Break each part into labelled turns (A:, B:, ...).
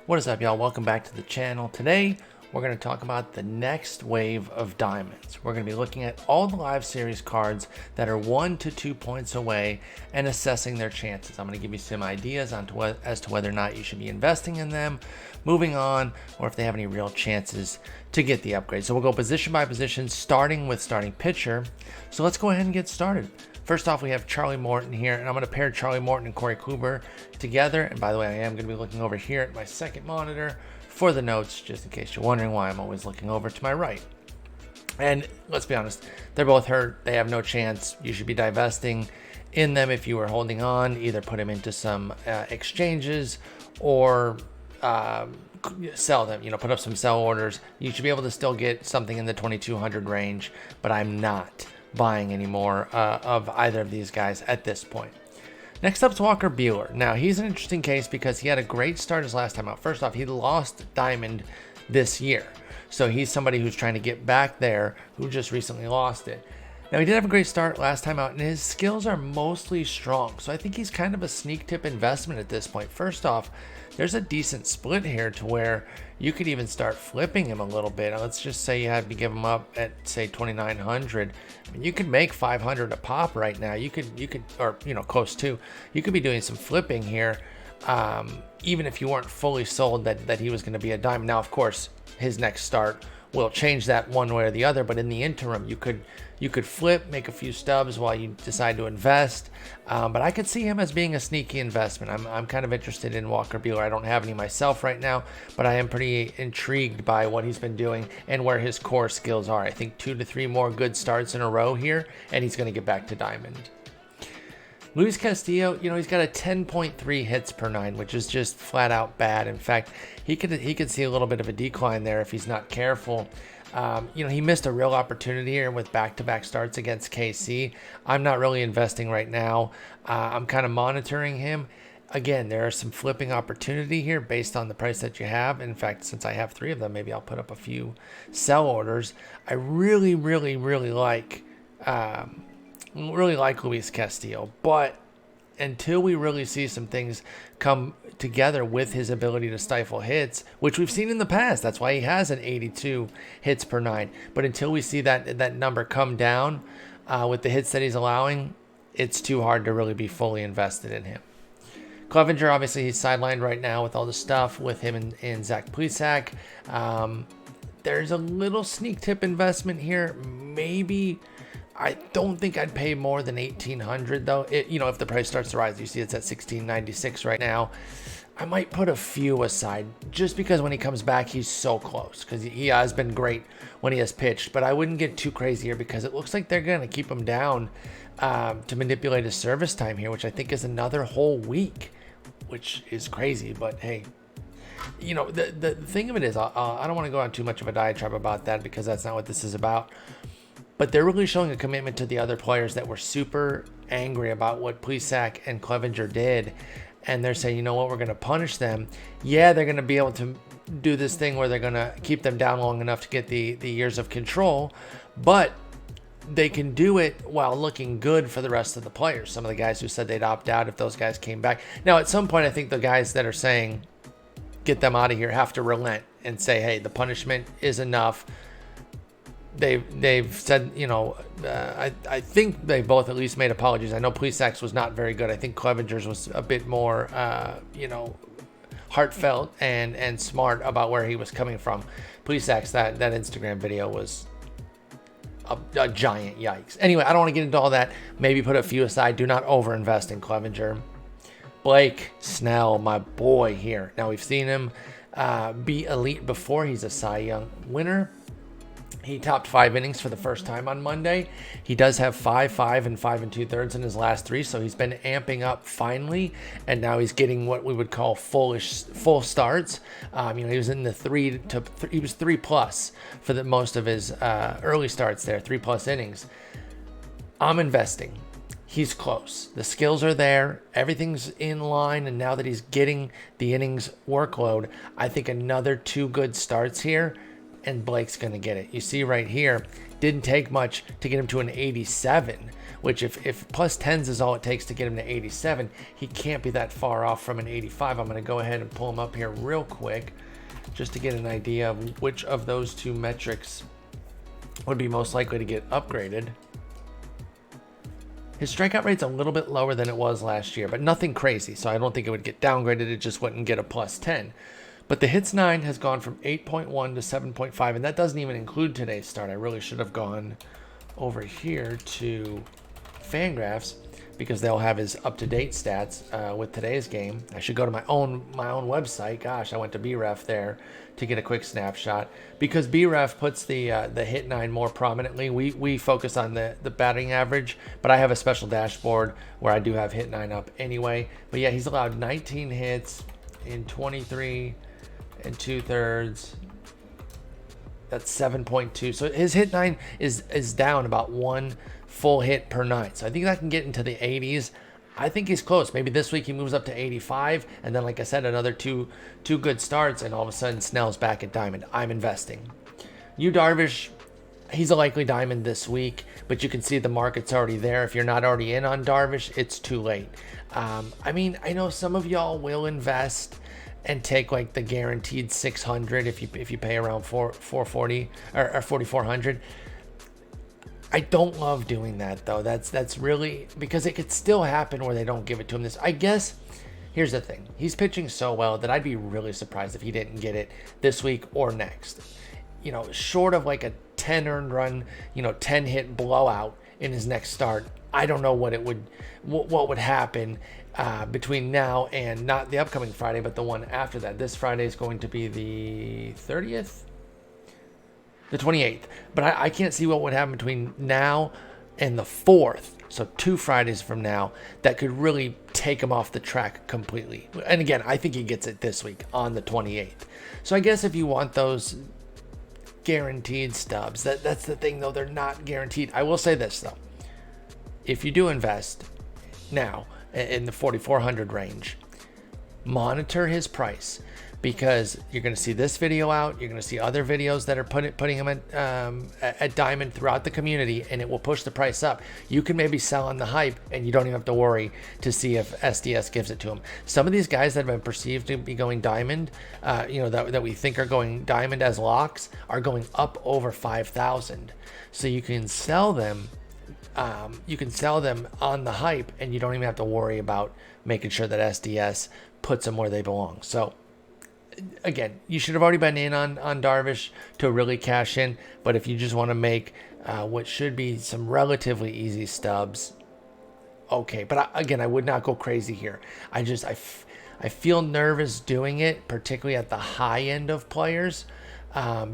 A: What is up, y'all? Welcome back to the channel. Today, we're going to talk about the next wave of diamonds. We're going to be looking at all the live series cards that are 1 to 2 points away and assessing their chances. I'm going to give you some ideas as to whether or not you should be investing in them, moving on, or if they have any real chances to get the upgrade. So we'll go position by position, starting with starting pitcher. So let's go ahead and get started. First off, we have Charlie Morton here, and I'm going to pair Charlie Morton and Corey Kluber together. And by the way, I am going to be looking over here at my second monitor for the notes, just in case you're wondering why I'm always looking over to my right. And let's be honest, they're both hurt. They have no chance. You should be divesting in them if you were holding on. Either put them into some exchanges or sell them, put up some sell orders. You should be able to still get something in the 2200 range, but I'm not buying any more of either of these guys at this point. Next up is Walker Buehler. Now, he's an interesting case because he had a great start his last time out. First off, he lost Diamond this year. So he's somebody who's trying to get back there, who just recently lost it. Now, he did have a great start last time out, and his skills are mostly strong. So I think he's kind of a sneak tip investment at this point. First off, there's a decent split here to where you could even start flipping him a little bit. Let's just say you have to give him up at, say, 2,900. I mean, you could make 500 a pop right now. You could, or close to. You could be doing some flipping here, even if you weren't fully sold that he was going to be a dime. Now, of course, his next start will change that one way or the other, but in the interim, you could flip, make a few stubs while you decide to invest. But I could see him as being a sneaky investment. I'm kind of interested in Walker Buehler. I don't have any myself right now, but I am pretty intrigued by what he's been doing and where his core skills are. I think 2 to 3 more good starts in a row here, and he's going to get back to diamond. Luis Castillo, he's got a 10.3 hits per 9, which is just flat out bad. In fact, he could see a little bit of a decline there if he's not careful. He missed a real opportunity here with back-to-back starts against KC. I'm not really investing right now. I'm kind of monitoring him. Again, there are some flipping opportunity here based on the price that you have. In fact, since I have 3 of them, maybe I'll put up a few sell orders. I really, really, really like Luis Castillo, but until we really see some things come together with his ability to stifle hits, which we've seen in the past, that's why he has an 82 hits per 9. But until we see that number come down with the hits that he's allowing, it's too hard to really be fully invested in him. Clevenger, obviously, he's sidelined right now with all the stuff with him and Zach Plesac. There's a little sneak tip investment here. Maybe. I don't think I'd pay more than $1,800 though. If the price starts to rise, you see it's at $1,696 right now. I might put a few aside just because when he comes back, he's so close because he has been great when he has pitched. But I wouldn't get too crazy here because it looks like they're going to keep him down to manipulate his service time here, which I think is another whole week, which is crazy. But hey, the thing of it is, I don't want to go on too much of a diatribe about that because that's not what this is about. But they're really showing a commitment to the other players that were super angry about what Plesac and Clevenger did. And they're saying, you know what, we're going to punish them. Yeah, they're going to be able to do this thing where they're going to keep them down long enough to get the years of control. But they can do it while looking good for the rest of the players. Some of the guys who said they'd opt out if those guys came back. Now, at some point, I think the guys that are saying, get them out of here, have to relent and say, hey, the punishment is enough. They've said, I think they both at least made apologies. I know Plesac's was not very good. I think Clevenger's was a bit more, heartfelt and smart about where he was coming from. Plesac's, that Instagram video was a giant yikes. Anyway, I don't want to get into all that. Maybe put a few aside. Do not overinvest in Clevenger. Blake Snell, my boy here. Now, we've seen him be elite before. He's a Cy Young winner. He topped 5 innings for the first time on Monday. He does have 5 and 5 2/3 in his last 3, so he's been amping up finally, and now he's getting what we would call full starts. He was in the 3 plus for the most of his early starts there, 3+ innings. I'm investing. He's close. The skills are there. Everything's in line, and now that he's getting the innings workload, I think another 2 good starts here, and Blake's going to get it. You see right here, Didn't take much to get him to an 87, which if plus 10s is all it takes to get him to 87, he can't be that far off from an 85. I'm going to go ahead and pull him up here real quick just to get an idea of which of those two metrics would be most likely to get upgraded. His strikeout rate's a little bit lower than it was last year, but nothing crazy, so I don't think it would get downgraded. It just wouldn't get a plus 10. But the hits 9 has gone from 8.1 to 7.5, and that doesn't even include today's start. I really should have gone over here to Fangraphs because they'll have his up-to-date stats with today's game. I should go to my own website. Gosh, I went to BREF there to get a quick snapshot because BREF puts the hit 9 more prominently. We focus on the batting average, but I have a special dashboard where I do have hit 9 up anyway. But yeah, he's allowed 19 hits in 23 and 2/3. That's 7.2. So his hit 9 is down about 1 full hit per night. So I think that can get into the 80s. I think he's close. Maybe this week he moves up to 85, and then, like I said, another two good starts, and all of a sudden Snell's back at Diamond. I'm investing. Yu Darvish, he's a likely Diamond this week, but you can see the market's already there. If you're not already in on Darvish, it's too late. I mean, I know some of y'all will invest and take like the guaranteed 600 if you pay around 440 or 4400. I don't love doing that though. That's really because it could still happen where they don't give it to him. I guess here's the thing. He's pitching so well that I'd be really surprised if he didn't get it this week or next. You know, short of like a 10 earned run, 10 hit blowout in his next start, I don't know what would happen between now and not the upcoming Friday, but the one after that. This Friday is going to be the 30th. The 28th. But I can't see what would happen between now and the 4th. So 2 Fridays from now that could really take him off the track completely. And again, I think he gets it this week on the 28th. So I guess if you want those guaranteed stubs, that's the thing though. They're not guaranteed. I will say this though. If you do invest now in the 4,400 range, monitor his price. Because you're going to see this video out, you're going to see other videos that are putting him at Diamond throughout the community, and it will push the price up. You can maybe sell on the hype, and you don't even have to worry to see if SDS gives it to him. Some of these guys that have been perceived to be going Diamond, that we think are going Diamond as locks, are going up over 5,000. So you can sell them. You can sell them on the hype, and you don't even have to worry about making sure that SDS puts them where they belong. So again, you should have already been in on Darvish to really cash in. But if you just want to make what should be some relatively easy stubs, okay. But again, I would not go crazy here. I feel nervous doing it, particularly at the high end of players,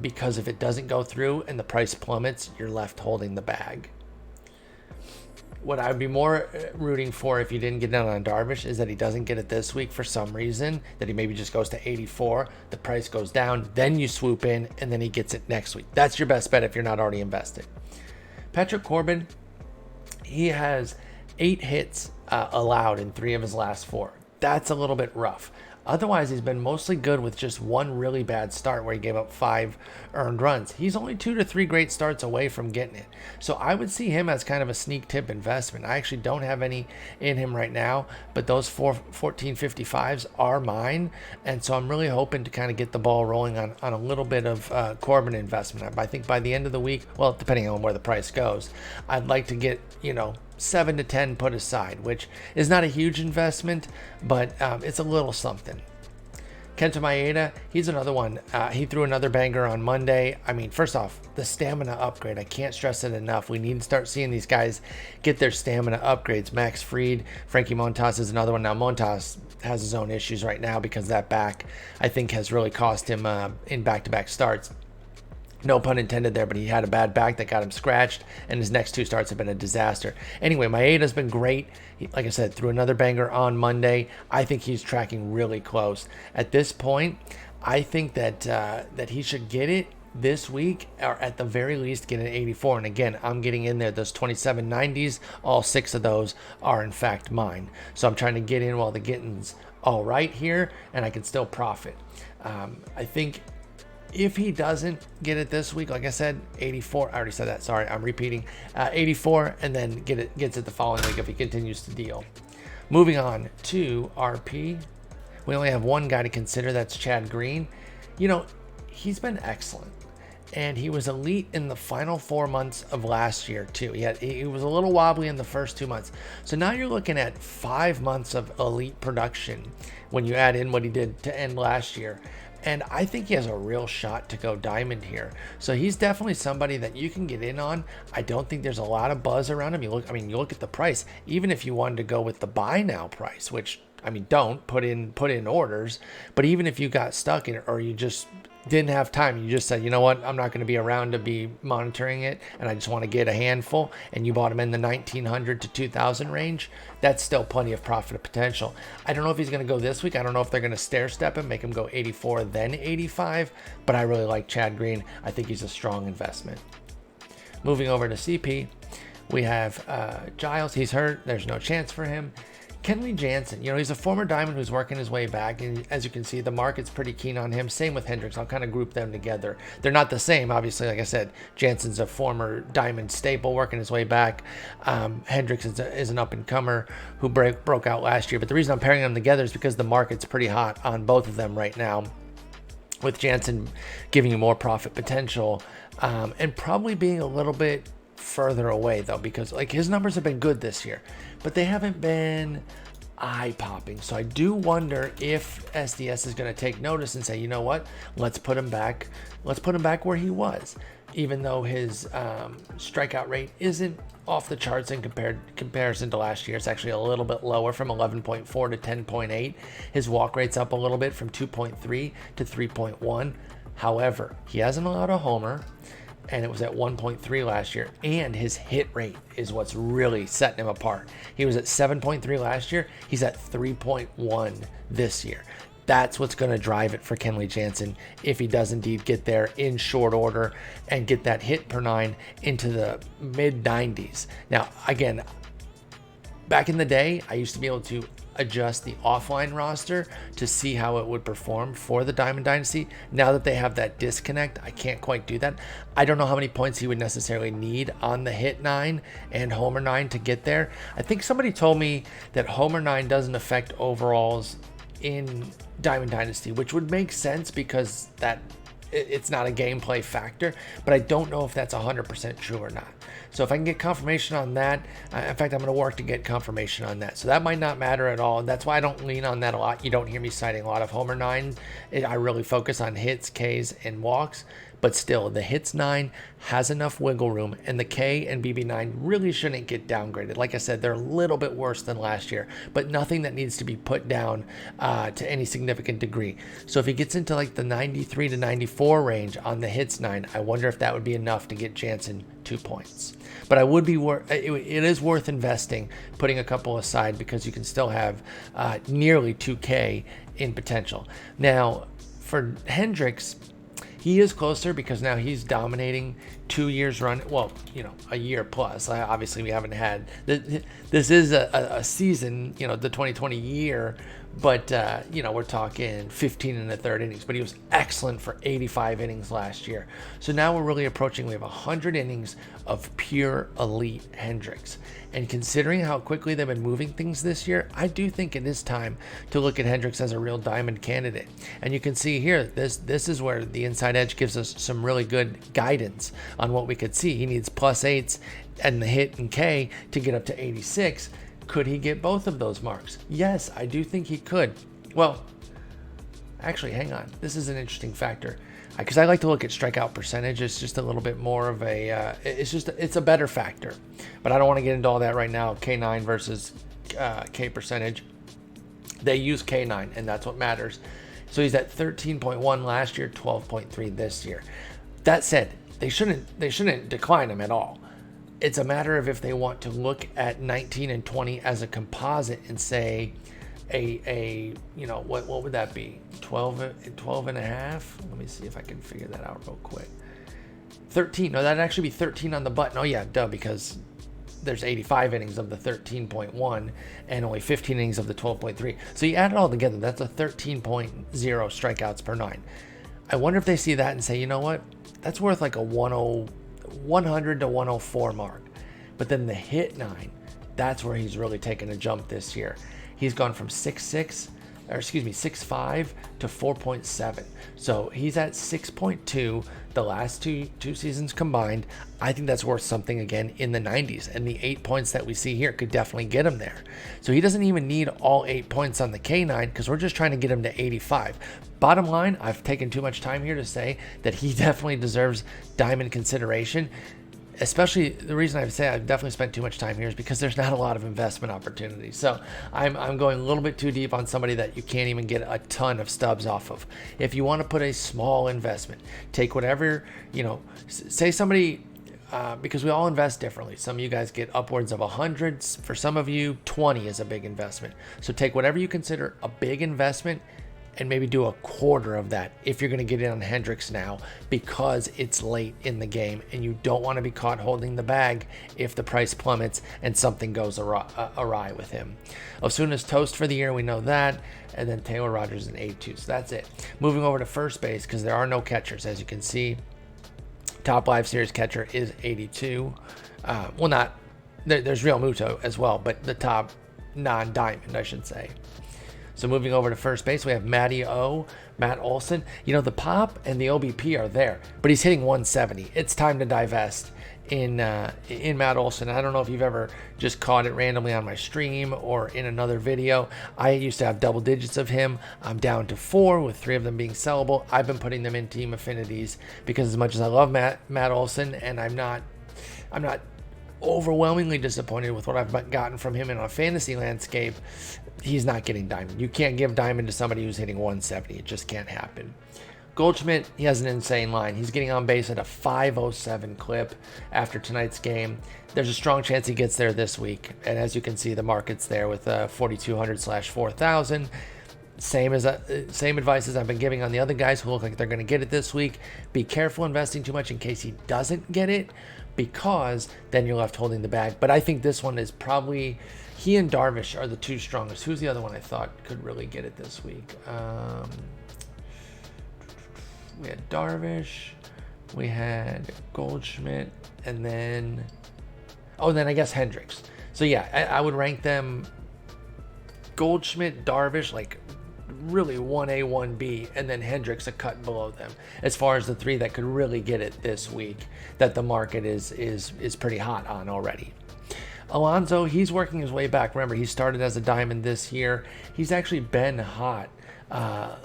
A: because if it doesn't go through and the price plummets, you're left holding the bag. What I would be more rooting for if you didn't get it on Darvish is that he doesn't get it this week for some reason, that he maybe just goes to 84, the price goes down, then you swoop in, and then he gets it next week. That's your best bet if you're not already invested. Patrick Corbin, he has 8 hits allowed in 3 of his last 4. That's a little bit rough. Otherwise, he's been mostly good with just one really bad start where he gave up 5 earned runs. He's only 2 to 3 great starts away from getting it. So I would see him as kind of a sneak tip investment. I actually don't have any in him right now, but those 1455s are mine. And so I'm really hoping to kind of get the ball rolling on a little bit of Corbin investment. I think by the end of the week, well, depending on where the price goes, I'd like to get, 7 to 10 put aside, which is not a huge investment, but it's a little something. Kenta Maeda, he's another one. He threw another banger on Monday. I mean, first off, the stamina upgrade. I can't stress it enough. We need to start seeing these guys get their stamina upgrades. Max Fried, Frankie Montas is another one. Now, Montas has his own issues right now because that back, I think, has really cost him in back-to-back starts. No pun intended there, but he had a bad back that got him scratched, and his next 2 starts have been a disaster. Anyway, Maeda's been great. Like I said, threw another banger on Monday. I think he's tracking really close. At this point, I think that he should get it this week, or at the very least get an 84. And again, I'm getting in there. Those 2790s, all 6 of those are in fact mine. So I'm trying to get in while the getting's all right here, and I can still profit. I think If he doesn't get it this week, like I said, 84. I already said that. Sorry, I'm repeating. 84, and then gets it the following week if he continues to deal. Moving on to RP, we only have one guy to consider. That's Chad Green. You know, he's been excellent, and he was elite in the final 4 months of last year too. He was a little wobbly in the first 2 months. So now you're looking at 5 months of elite production when you add in what he did to end last year. And I think he has a real shot to go diamond here. So he's definitely somebody that you can get in on. I don't think there's a lot of buzz around him. You look at the price. Even if you wanted to go with the buy now price, which don't put in orders. But even if you got stuck in it, or you just didn't have time, you just said, you know what, I'm not going to be around to be monitoring it, and I just want to get a handful, and you bought him in the 1900 to 2000 range, that's still plenty of profit potential. I don't know if he's going to go this week. I don't know if they're going to stair step him, make him go 84 then 85, but I really like Chad Green. I think he's a strong investment. Moving over to CP, we have Giles. He's hurt. There's no chance for him. Kenley Jansen, he's a former Diamond who's working his way back, and as you can see, the market's pretty keen on him. Same with Hendricks. I'll kind of group them together. They're not the same, obviously. Like I said, Jansen's a former Diamond staple working his way back. Hendricks is an up-and-comer who broke out last year. But the reason I'm pairing them together is because the market's pretty hot on both of them right now, with Jansen giving you more profit potential and probably being a little bit further away, though, because his numbers have been good this year, but they haven't been eye-popping. So I do wonder if SDS is going to take notice and say, you know what, let's put him back where he was, even though his strikeout rate isn't off the charts in comparison to last year. It's actually a little bit lower, from 11.4 to 10.8. His walk rate's up a little bit, from 2.3 to 3.1. However, he hasn't allowed a homer, and it was at 1.3 last year, and his hit rate is what's really setting him apart. He was at 7.3 last year. He's at 3.1 this year. That's what's going to drive it for Kenley Jansen if he does indeed get there in short order and get that hit per nine into the mid 90s. Now, again, back in the day, I used to be able to adjust the offline roster to see how it would perform for the Diamond Dynasty. Now that they have that disconnect, I can't quite do that. I don't know how many points he would necessarily need on the hit 9 and homer 9 to get there. I think somebody told me that homer 9 doesn't affect overalls in Diamond Dynasty, which would make sense because it's not a gameplay factor, but I don't know if that's 100% true or not. So if I can get confirmation on that, in fact, I'm going to work to get confirmation on that. So that might not matter at all. And that's why I don't lean on that a lot. You don't hear me citing a lot of homer 9. I really focus on hits, Ks, and walks. But still, the hits 9 has enough wiggle room, and the K and BB9 really shouldn't get downgraded. Like I said, they're a little bit worse than last year, but nothing that needs to be put down to any significant degree. So if he gets into the 93 to 94 range on the hits 9, I wonder if that would be enough to get Jansen 2 points. But it is worth investing, putting a couple aside, because you can still have nearly 2K in potential. Now, for Hendricks, he is closer because now he's dominating 2 years run. Well, a year plus. Obviously, we haven't had this is a season, the 2020 year, but we're talking 15 and a third innings. But he was excellent for 85 innings last year. So now we're really approaching. We have 100 innings of pure elite Hendricks. And considering how quickly they've been moving things this year, I do think it is time to look at Hendricks as a real diamond candidate. And you can see here, this is where the Inside Edge gives us some really good guidance on what we could see. He needs +8s and the hit and K to get up to 86. Could he get both of those marks? Yes, I do think he could. Well, actually, hang on. This is an interesting factor, because I like to look at strikeout percentage. It's just a little bit more of a, it's a better factor. But I don't want to get into all that right now. K9 versus K percentage. They use K9, and that's what matters. So he's at 13.1 last year, 12.3 this year. That said, they shouldn't decline him at all. It's a matter of if they want to look at 19 and 20 as a composite and say what would that be? 12 and a half? Let me see if I can figure that out real quick. 13. No, that'd actually be 13 on the button. Oh yeah, duh, because there's 85 innings of the 13.1 and only 15 innings of the 12.3. So you add it all together, that's a 13.0 strikeouts per 9. I wonder if they see that and say, you know what, that's worth like a 100 to 104 mark. But then the hit 9, that's where he's really taken a jump this year. He's gone from 6.5 to 4.7. So he's at 6.2 the last two seasons combined. I think that's worth something again in the 90s, and the 8 points that we see here could definitely get him there. So he doesn't even need all 8 points on the K9 because we're just trying to get him to 85. Bottom line, I've taken too much time here to say that he definitely deserves diamond consideration. Especially the reason I say I've definitely spent too much time here is because there's not a lot of investment opportunities. So I'm going a little bit too deep on somebody that you can't even get a ton of stubs off of. If you want to put a small investment, take whatever, say somebody, because we all invest differently. Some of you guys get upwards of 100. For some of you, 20 is a big investment. So take whatever you consider a big investment and maybe do a quarter of that if you're going to get in on Hendricks now, because it's late in the game and you don't want to be caught holding the bag if the price plummets and something goes awry with him. Osuna's toast for the year, we know that, and then Taylor Rogers in 82. So that's it. Moving over to first base, because there are no catchers, as you can see. Top Live Series catcher is 82. There's Real Muto as well, but the top non-diamond, I should say. So moving over to first base, we have Matty O, Matt Olson. The pop and the OBP are there, but he's hitting 170. It's time to divest in Matt Olson. I don't know if you've ever just caught it randomly on my stream or in another video. I used to have double digits of him. I'm down to 4 with 3 of them being sellable. I've been putting them in team affinities because as much as I love Matt Olson, and I'm not overwhelmingly disappointed with what I've gotten from him in a fantasy landscape, he's not getting diamond. You can't give diamond to somebody who's hitting 170. It just can't happen. Goldschmidt, he has an insane line. He's getting on base at a 507 clip after tonight's game. There's a strong chance he gets there this week. And as you can see, the market's there with 4,200/4,000. Same advice as I've been giving on the other guys who look like they're going to get it this week. Be careful investing too much in case he doesn't get it, because then you're left holding the bag. But I think this one is probably, he and Darvish are the two strongest. Who's the other one I thought could really get it this week? We had Darvish, we had Goldschmidt, and then I guess Hendricks. So yeah, I would rank them Goldschmidt, Darvish, like really 1A, 1B, and then Hendricks a cut below them as far as the 3 that could really get it this week that the market is pretty hot on already. Alonso, he's working his way back. Remember, he started as a diamond this year. He's actually been hot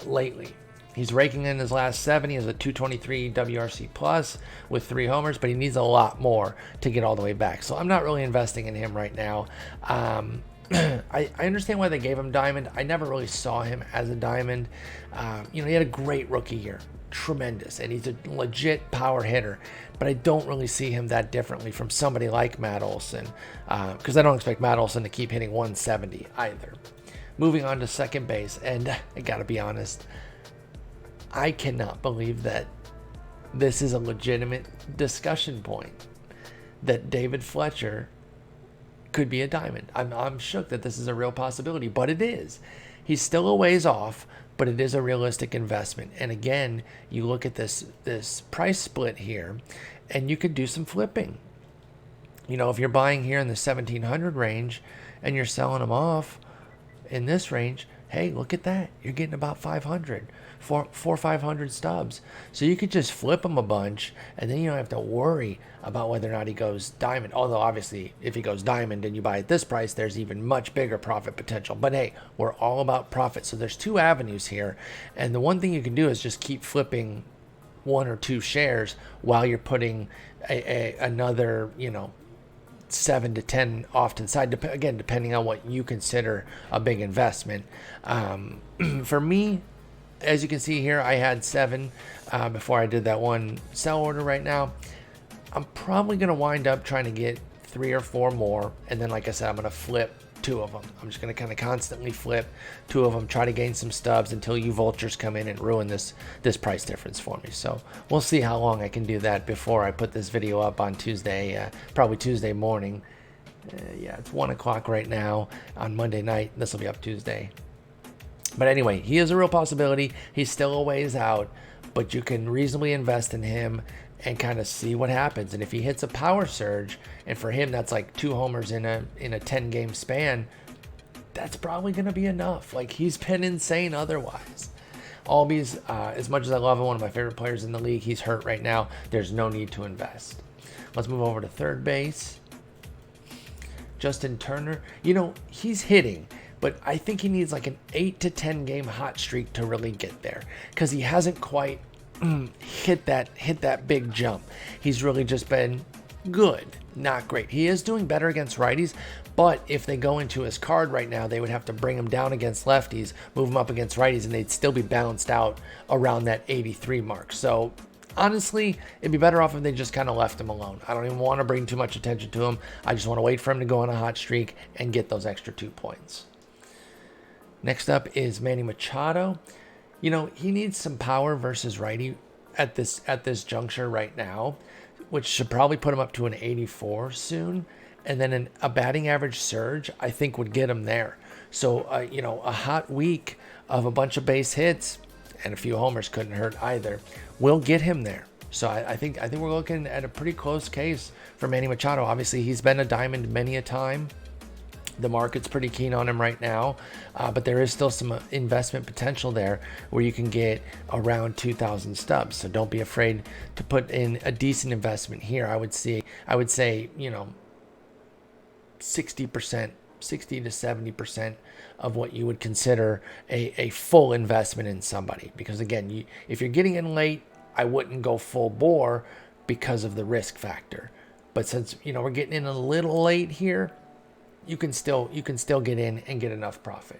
A: lately. He's raking in his last 7. He has a 223 WRC plus with 3 homers, but he needs a lot more to get all the way back. So I'm not really investing in him right now. I understand why they gave him diamond. I never really saw him as a diamond. He had a great rookie year, tremendous, and he's a legit power hitter. But I don't really see him that differently from somebody like Matt Olson, because I don't expect Matt Olson to keep hitting 170 either. Moving on to second base, and I gotta be honest, I cannot believe that this is a legitimate discussion point, that David Fletcher could be a diamond. I'm shook that this is a real possibility, but it is. He's still a ways off, but it is a realistic investment. And again, you look at this price split here, and you could do some flipping. If you're buying here in the 1,700 range and you're selling them off in this range, hey, look at that. You're getting about 500, 500 stubs. So you could just flip them a bunch, and then you don't have to worry about whether or not he goes diamond. Although, obviously, if he goes diamond and you buy at this price, there's even much bigger profit potential. But hey, we're all about profit. So there's 2 avenues here. And the one thing you can do is just keep flipping 1 or 2 shares while you're putting another, 7 to 10 off to the side, again, depending on what you consider a big investment. For me, as you can see here, I had 7 before I did that one sell order right now. I'm probably going to wind up trying to get 3 or 4 more. And then, like I said, I'm going to flip 2 of them. I'm just going to kind of constantly flip 2 of them, try to gain some stubs until you vultures come in and ruin this price difference for me. So we'll see how long I can do that before I put this video up on Tuesday, probably Tuesday morning. It's 1 o'clock right now on Monday night. This will be up Tuesday. But anyway, he is a real possibility. He's still a ways out, but you can reasonably invest in him and kind of see what happens. And if he hits a power surge, and for him that's like 2 homers in a 10-game span, that's probably going to be enough. Like, he's been insane otherwise. Albies, as much as I love him, one of my favorite players in the league, he's hurt right now. There's no need to invest. Let's move over to third base. Justin Turner, he's hitting, but I think he needs like an 8 to 10 game hot streak to really get there, because he hasn't quite hit that big jump. He's really just been good, not great. He is doing better against righties, but if they go into his card right now, they would have to bring him down against lefties, move him up against righties, and they'd still be balanced out around that 83 mark. So honestly, it'd be better off if they just kind of left him alone. I don't even want to bring too much attention to him. I just want to wait for him to go on a hot streak and get those extra 2 points. Next up is Manny Machado. He needs some power versus righty at this juncture right now, which should probably put him up to an 84 soon. And then a batting average surge, I think, would get him there. So, a hot week of a bunch of base hits and a few homers couldn't hurt either. Will get him there. So I think we're looking at a pretty close case for Manny Machado. Obviously, he's been a diamond many a time. The market's pretty keen on him right now, but there is still some investment potential there where you can get around 2,000 stubs. So don't be afraid to put in a decent investment here. I would say 60%, 60 to 70% of what you would consider a full investment in somebody. Because again, if you're getting in late, I wouldn't go full bore because of the risk factor. But since we're getting in a little late here, you can still get in and get enough profit.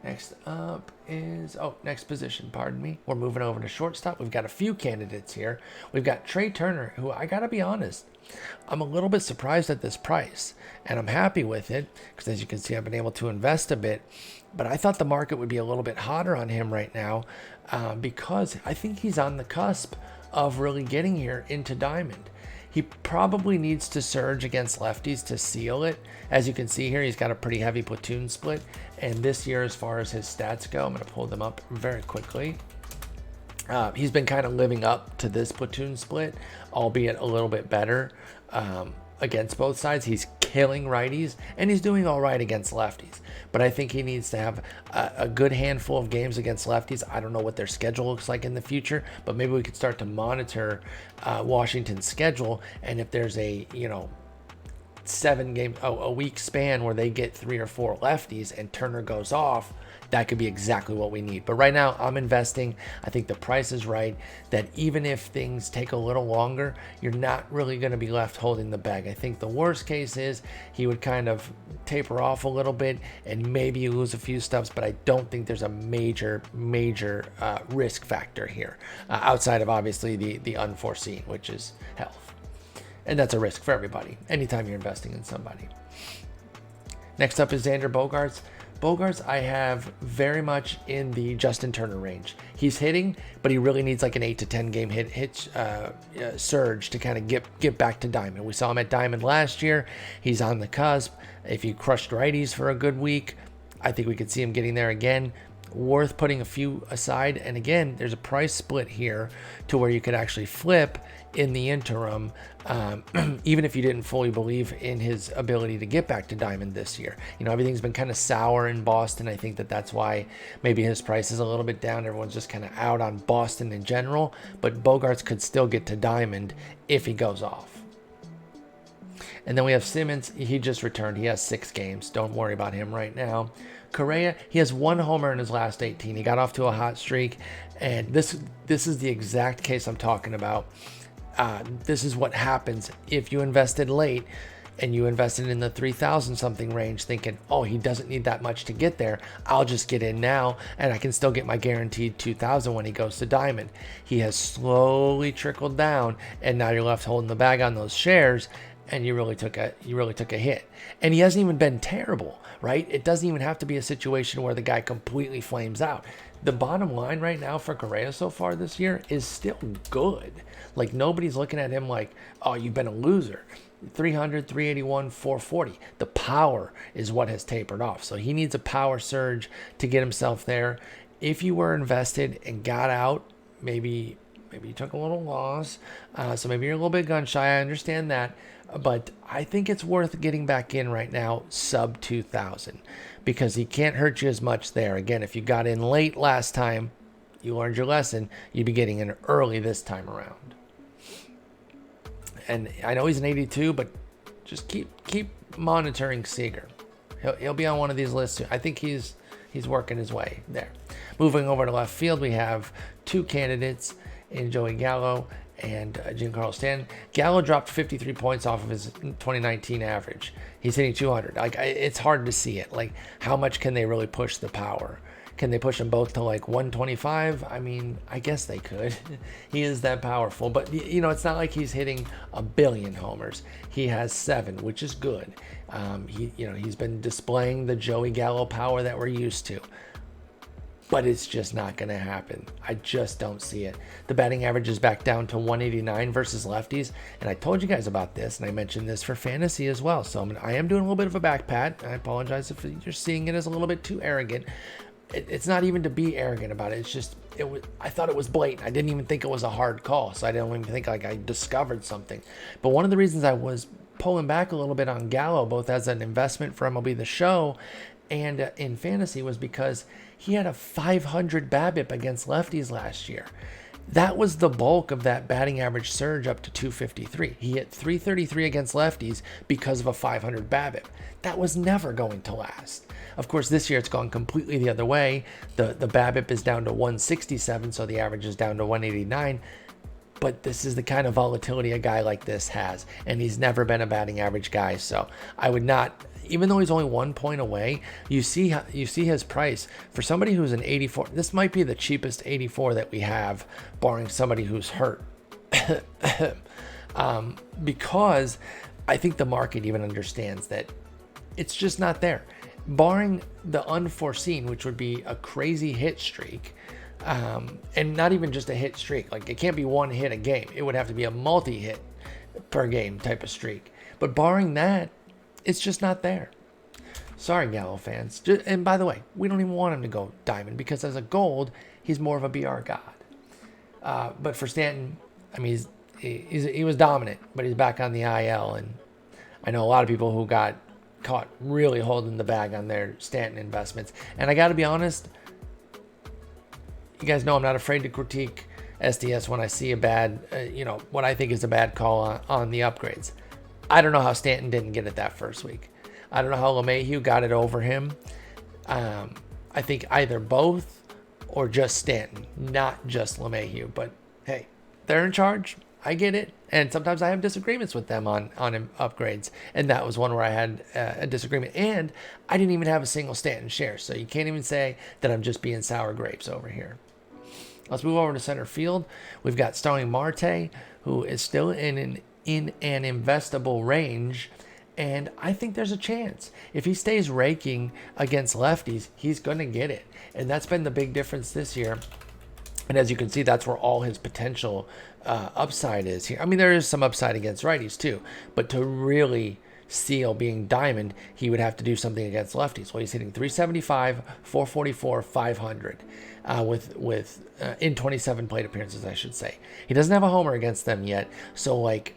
A: Next up is, next position, pardon me. We're moving over to shortstop. We've got a few candidates here. We've got Trey Turner, who I got to be honest, I'm a little bit surprised at this price, and I'm happy with it because, as you can see, I've been able to invest a bit. But I thought the market would be a little bit hotter on him right now because I think he's on the cusp of really getting here into diamond. He probably needs to surge against lefties to seal it. As you can see here, he's got a pretty heavy platoon split. And this year, as far as his stats go, I'm going to pull them up very quickly. He's been kind of living up to this platoon split, albeit a little bit better against both sides. He's killing righties, and he's doing all right against lefties. But I think he needs to have a good handful of games against lefties. I don't know what their schedule looks like in the future, but maybe we could start to monitor Washington's schedule. And if there's a 7 game, a week span where they get 3 or 4 lefties and Turner goes off, that could be exactly what we need. But right now I'm investing. I think the price is right, that even if things take a little longer, you're not really going to be left holding the bag. I think the worst case is he would kind of taper off a little bit and maybe you lose a few stubs, but I don't think there's a major risk factor here outside of obviously the unforeseen, which is health. And that's a risk for everybody anytime you're investing in somebody. Next up is Xander Bogaerts. Bogaerts, I have very much in the Justin Turner range. He's hitting, but he really needs like an 8 to 10 game surge to kind of get back to diamond. We saw him at diamond last year. He's on the cusp. If he crushed righties for a good week, I think we could see him getting there again. Worth putting a few aside. And again, there's a price split here to where you could actually flip in the interim, even if you didn't fully believe in his ability to get back to diamond this year. Everything's been kind of sour in Boston. I think that's why maybe his price is a little bit down. Everyone's just kind of out on Boston in general, but Bogaerts could still get to diamond if he goes off. And then we have Simmons. He just returned. He has 6 games. Don't worry about him right now. Correa, he has 1 homer in his last 18. He got off to a hot streak, and this is the exact case I'm talking about. This is what happens if you invested late and you invested in the 3,000 something range thinking, he doesn't need that much to get there. I'll just get in now and I can still get my guaranteed 2,000 when he goes to diamond. He has slowly trickled down, and now you're left holding the bag on those shares, and you really took a hit. And he hasn't even been terrible, right? It doesn't even have to be a situation where the guy completely flames out. The bottom line right now for Correa so far this year is still good. Like, nobody's looking at him like, you've been a loser. 300, 381, 440. The power is what has tapered off. So he needs a power surge to get himself there. If you were invested and got out, maybe you took a little loss, so maybe you're a little bit gun shy. I understand that, but I think it's worth getting back in right now, sub 2,000, because he can't hurt you as much there. Again, if you got in late last time, you learned your lesson. You'd be getting in early this time around. And I know he's an 82, but just keep monitoring Seager. He'll be on one of these lists soon. I think he's working his way there. Moving over to left field, we have two candidates in Joey Gallo and Giancarlo Stanton. Gallo dropped 53 points off of his 2019 average. He's hitting 200. It's hard to see it. Like, how much can they really push the power? Can they push them both to like 125? I mean, I guess they could. He is that powerful, but it's not like he's hitting a billion homers. He has 7, which is good. He's been displaying the Joey Gallo power that we're used to, but it's just not going to happen. I just don't see it. The batting average is back down to 189 versus lefties, and I told you guys about this, and I mentioned this for fantasy as well. So I am doing a little bit of a back pat. I apologize if you're seeing it as a little bit too arrogant. It's not even to be arrogant about it. It's just, I thought it was blatant. I didn't even think it was a hard call. So I don't even think like I discovered something. But one of the reasons I was pulling back a little bit on Gallo, both as an investment for MLB The Show and in fantasy, was because he had a 500 BABIP against lefties last year. That was the bulk of that batting average surge up to 253. He hit 333 against lefties because of a 500 BABIP. That was never going to last. Of course, this year it's gone completely the other way. The BABIP is down to 167, so the average is down to 189. But this is the kind of volatility a guy like this has, and he's never been a batting average guy. So I would not, even though he's only 1 point away, you see his price for somebody who's an 84. This might be the cheapest 84 that we have, barring somebody who's hurt, because I think the market even understands that it's just not there. Barring the unforeseen, which would be a crazy hit streak, and not even just a hit streak. Like, it can't be one hit a game. It would have to be a multi-hit per game type of streak. But barring that, it's just not there. Sorry, Gallo fans. And by the way, we don't even want him to go diamond, because as a gold, he's more of a BR god. But for Stanton, I mean, he was dominant, but he's back on the IL. And I know a lot of people who got caught really holding the bag on their Stanton investments. And I got to be honest, you guys know I'm not afraid to critique SDS when I see a bad, what I think is a bad call on the upgrades. I don't know how Stanton didn't get it that first week. I don't know how LeMahieu got it over him. I think either both or just Stanton, not just LeMahieu. But hey, they're in charge. I get it. And sometimes I have disagreements with them on upgrades. And that was one where I had a disagreement. And I didn't even have a single Stanton share. So you can't even say that I'm just being sour grapes over here. Let's move over to center field. We've got Starling Marte, who is still in an investable range. And I think there's a chance. If he stays raking against lefties, he's going to get it. And that's been the big difference this year. And as you can see, that's where all his potential upside is here. I mean, there is some upside against righties too. But to really seal being diamond, he would have to do something against lefties. Well, he's hitting 375, 444, 500 with in 27 plate appearances, I should say. He doesn't have a homer against them yet. So, like,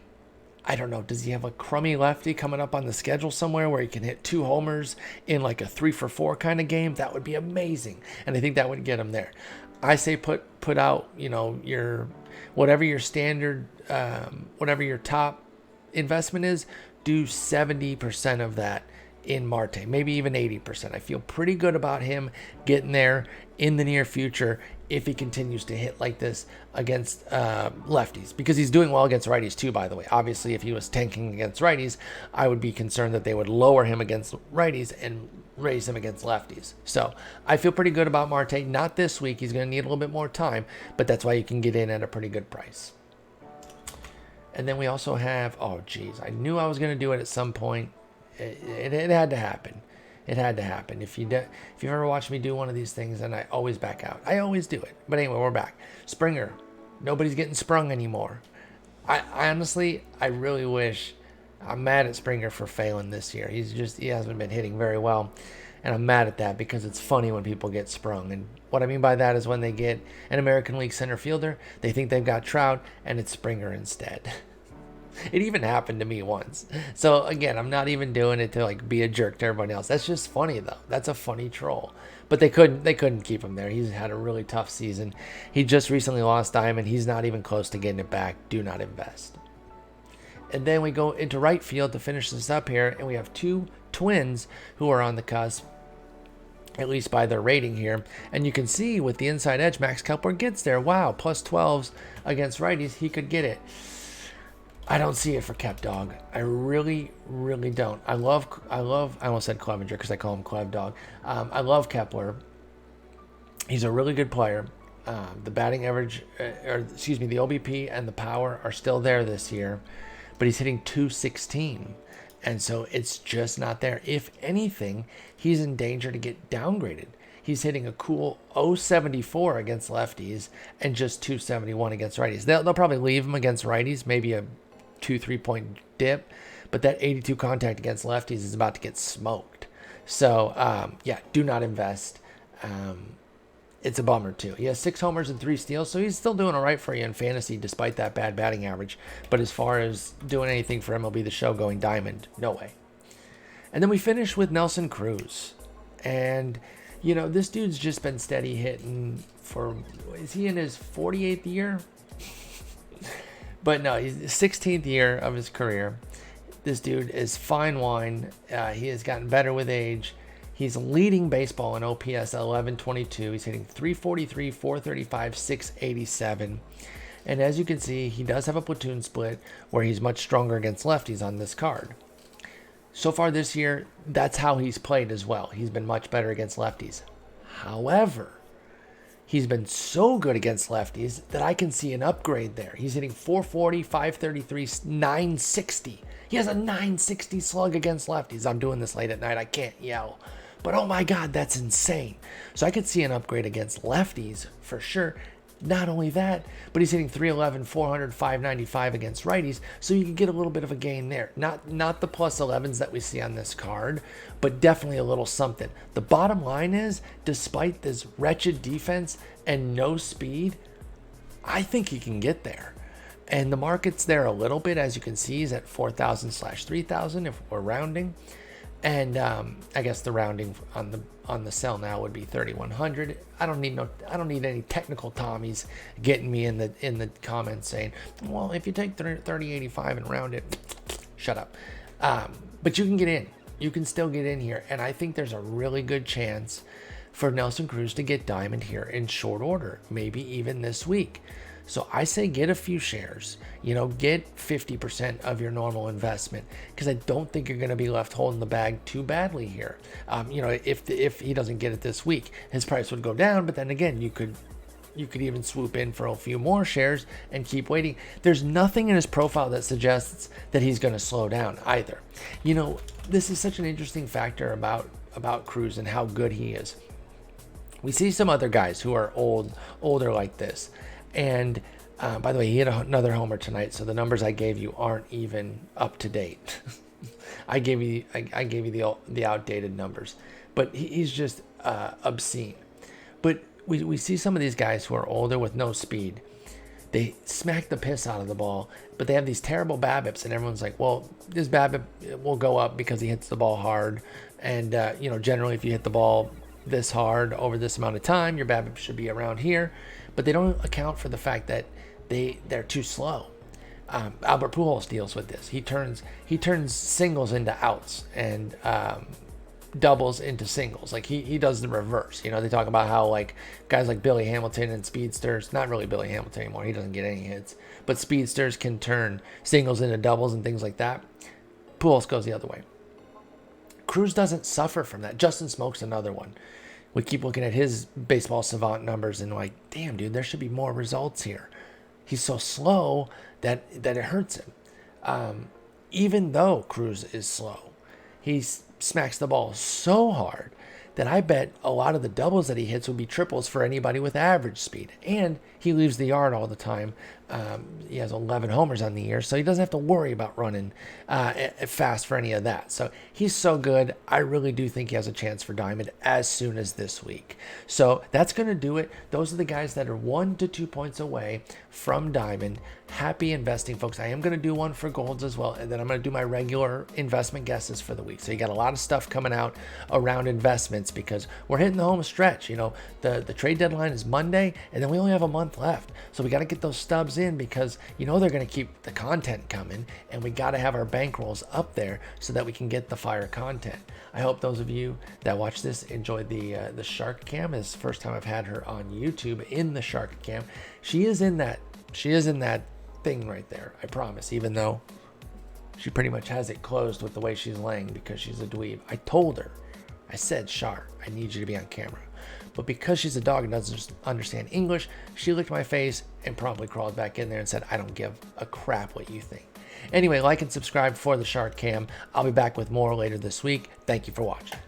A: I don't know, does he have a crummy lefty coming up on the schedule somewhere where he can hit 2 homers in like a 3-for-4 kind of game? That would be amazing. And I think that would get him there. I say put out, your whatever your standard, whatever your top investment is, do 70% of that in Marte, maybe even 80%. I feel pretty good about him getting there in the near future if he continues to hit like this against lefties, because he's doing well against righties too, by the way. Obviously, if he was tanking against righties, I would be concerned that they would lower him against righties and raise him against lefties. So I feel pretty good about Marte. Not this week. He's going to need a little bit more time, but that's why you can get in at a pretty good price. And then we also have, I knew I was going to do it at some point. It had to happen. It had to happen. If you've ever watched me do one of these things, and I always back out. I always do it. But anyway, we're back. Springer. Nobody's getting sprung anymore. I honestly, I really wish. I'm mad at Springer for failing this year. He hasn't been hitting very well. And I'm mad at that because it's funny when people get sprung. And what I mean by that is when they get an American League center fielder, they think they've got Trout, and it's Springer instead. It even happened to me once. So again, I'm not even doing it to like be a jerk to everybody else. That's just funny though. That's a funny troll. But they couldn't keep him there. He's had a really tough season. He just recently lost Diamond. He's not even close to getting it back. Do not invest. And then we go into right field to finish this up here, and we have two Twins who are on the cusp, at least by their rating here. And you can see with the inside edge, Max Kepler gets there. Wow, plus 12s against righties. He could get it. I don't see it for Kep Dog. I really, really don't. I almost said Clevenger because I call him Clev Dog. I love Kepler. He's a really good player. The batting average, the OBP and the power are still there this year, but he's hitting 216. And so it's just not there. If anything, he's in danger to get downgraded. He's hitting a cool 074 against lefties and just 271 against righties. They'll probably leave him against righties, maybe a 2-3 point dip, but that 82 contact against lefties is about to get smoked. So do not invest. It's a bummer too. He has 6 homers and 3 steals, so he's still doing all right for you in fantasy despite that bad batting average. But as far as doing anything for MLB The Show going diamond, no way. And then we finish with Nelson Cruz. And, this dude's just been steady hitting is he in his 48th year? But no, he's the 16th year of his career. This dude is fine wine. He has gotten better with age. He's leading baseball in OPS at 1122. He's hitting 343, 435, 687. And as you can see, he does have a platoon split where he's much stronger against lefties on this card. So far this year, that's how he's played as well. He's been much better against lefties. However, he's been so good against lefties that I can see an upgrade there. He's hitting 440, 533, 960. He has a 960 slug against lefties. I'm doing this late at night. I can't yell. But oh my God, that's insane. So I could see an upgrade against lefties for sure. Not only that, but he's hitting 311, 400, 595 against righties. So you can get a little bit of a gain there. Not the plus 11s that we see on this card, but definitely a little something. The bottom line is, despite this wretched defense and no speed, I think he can get there. And the market's there a little bit, as you can see, he's at 4,000/3,000 if we're rounding. And I guess the rounding on the sell now would be 3,100. I don't need any technical Tommies getting me in the comments saying, well, if you take 3085 and round it, shut up. But you can get in. You can still get in here, and I think there's a really good chance for Nelson Cruz to get diamond here in short order, maybe even this week. So I say get a few shares, get 50% of your normal investment, because I don't think you're going to be left holding the bag too badly here. If he doesn't get it this week, his price would go down, but then again, you could even swoop in for a few more shares and keep waiting. There's nothing in his profile that suggests that he's going to slow down either. This is such an interesting factor about Cruz and how good he is. We see some other guys who are older like this. And by the way, he hit another homer tonight, so the numbers I gave you aren't even up to date. I gave you the outdated numbers, but he's just obscene. But we see some of these guys who are older with no speed. They smack the piss out of the ball, but they have these terrible BABIPs, and everyone's like, well, this BABIP will go up because he hits the ball hard. And generally, if you hit the ball this hard over this amount of time, your BABIP should be around here. But they don't account for the fact that they're too slow. Albert Pujols deals with this. He turns singles into outs and doubles into singles. Like he does the reverse. They talk about how like guys like Billy Hamilton and speedsters, not really Billy Hamilton anymore. He doesn't get any hits, but speedsters can turn singles into doubles and things like that. Pujols goes the other way. Cruz doesn't suffer from that. Justin Smoke's another one. We keep looking at his baseball savant numbers and like, damn, dude, there should be more results here. He's so slow that it hurts him. Even though Cruz is slow, he smacks the ball so hard that I bet a lot of the doubles that he hits would be triples for anybody with average speed. And he leaves the yard all the time He has 11 homers on the year, so he doesn't have to worry about running fast for any of that. So he's so good. I really do think he has a chance for Diamond as soon as this week. So that's going to do it. Those are the guys that are 1 to 2 points away from Diamond. Happy investing, folks. I am going to do one for Golds as well, and then I'm going to do my regular investment guesses for the week. So you got a lot of stuff coming out around investments because we're hitting the home stretch. You know, the trade deadline is Monday, and then we only have a month left. So we got to get those stubs in because you know they're going to keep the content coming, and we got to have our bankrolls up there so that we can get the fire content. I hope those of you that watch this enjoyed the Shark Cam. It's the first time I've had her on YouTube in the Shark Cam. She is in that thing right there, I promise, even though she pretty much has it closed with the way she's laying because she's a dweeb. I told her, I said, Shark, I need you to be on camera. But because she's a dog and doesn't understand English, she licked my face and probably crawled back in there and said, I don't give a crap what you think. Anyway, like and subscribe for the Shark Cam. I'll be back with more later this week. Thank you for watching.